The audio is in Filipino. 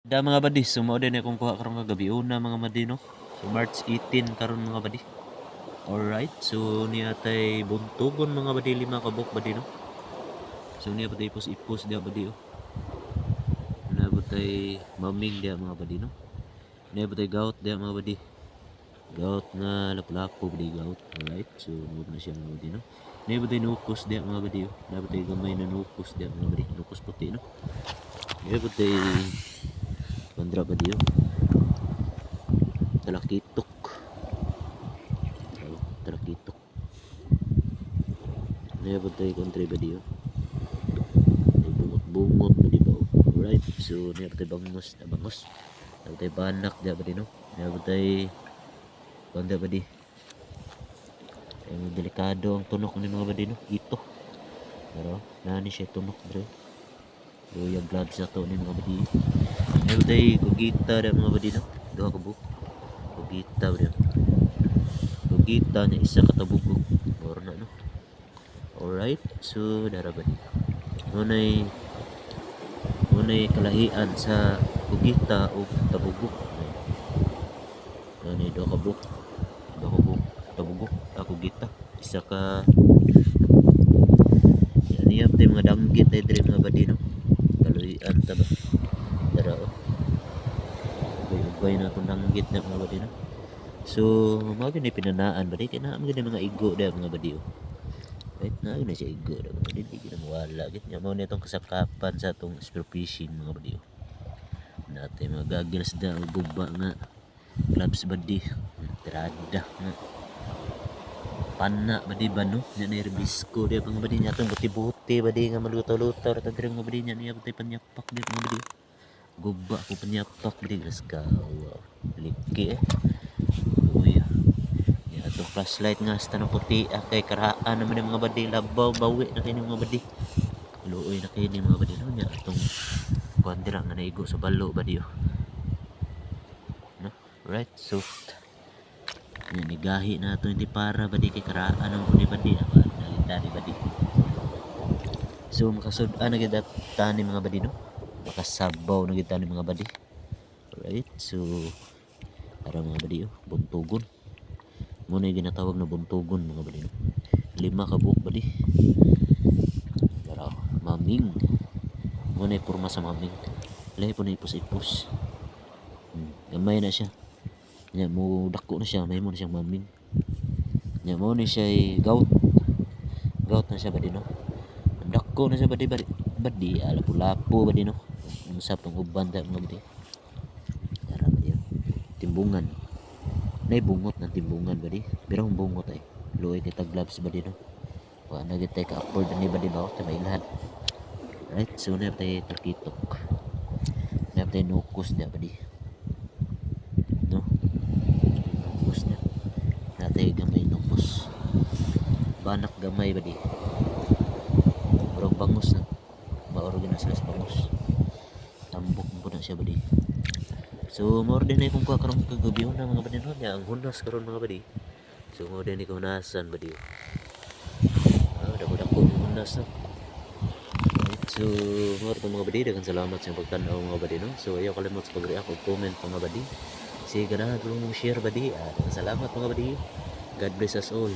Da mga badi, sumo din akong kuha karon kagabi una mga badi no. So March 18 karon mga badi. Alright, so niya tay buntugon mga badi 5 ka buok badi no. So niya patay ipos dia badi oh. Niya patay maming dia mga badi no. Niya patay gout dia mga badi. Gout nga lapu-lapu badi gout. Alright, so mo na siya mga badi no. Niya patay nukos dia mga badi oh. Niya patay gamay na nukos dia mga badi, nukos puti no. Niya patay Bandra ba diyo? Talakitok. Talakitok. Ano ba tayo country ba diyo? Bungot-bungot ba di ba? Alright. So, ano ba tayo bangos? Bangos. Ano ba tayo banak? Diya ba di no? Ano ba tayo banda ba di? Delikado ang tunok ni mga ba di no? Ito. Pero, nani siya tunok bro. Yung gloves na to ni mga ba di? Ano ba tayo gugita na mga ba di no? Doha ka buk. Gugita ba di? Gugita niya isa katabugo or na no. Alright, so daraban ngunay kalahian sa gugita o tabugo. Ngunay do kabuk tabugo ako gita isa ka yan iya mga danggit ay dire mga badi no. Kalahian ta ba dara oh. Ubay na itong danggit na mga badi no. So, mga ganyan pinanaan ba? Di kaya na mga igo da mga badiyo. Right na, yun na siya igo da mga badiyo. Di kaya mawala. Ganyan mo na itong kasakapan sa itong spearfishing mga badiyo. Natin mga goggles da, guba nga. Gloves ba di? Tirada nga. Pana ba di ba no? Yan na herbisco di mga badiyo niya. Itong buti-buti ba di nga maluto-luto. At ang mga badiyo niya niya patay panyapak di mga badiyo. Guba ko panyapak ba di. Gaskawa. Liki eh. Itong flashlight nga sa tanong puti kay karaan naman yung mga badi labaw bawi na kayo mga badi luoy na kayo mga badi no niya itong kuandira nga naigo sa balo badi no? Right, so yan igahi na ito hindi para badi kay karaan ng badi nalita ni badi so makasudaan na kita ni mga badi no makasabaw na kita ni mga badi. Right, so para mga badi buntugon muna yung ginatawag na buntugon mga badi no? 5 ka buok badi pero maming muna yung purma sa maming lahi po na ipos-ipos gamay na siya nya mo dako na siya may mo na siyang maming nya mo na siya gout na siya badi no dako na siya badi lapu-lapu badi no usap ang uban da mga badi tara badi timbungan nay bungot ng timbungan ba di? Pero ang bungot ay luoy kita gloves ba di no? Wala na kita ka-afford ni ba di ba? Ito may lahat. Right, so na tayo talkitok. Na tayo nukos na ba di? No? Nukos na. Na tayo gamay nukos. Banak gamay ba di? Pero bangus na. Maorgan na sila sa bangus. Tambok mo na siya ba di? So, more din ay kung kuha karong kagabi na mga badi no, ang hunas karon mga badi. So, more din ay hunasan badi. Dako-dako yung hunas no. Right, so, more to mga badi, daghang salamat sa pagtanaw mga badi no. So, ayaw kalimot sa pag-react o comment mga badi. Sige na, tulong share badi. Salamat mga badi. God bless us all.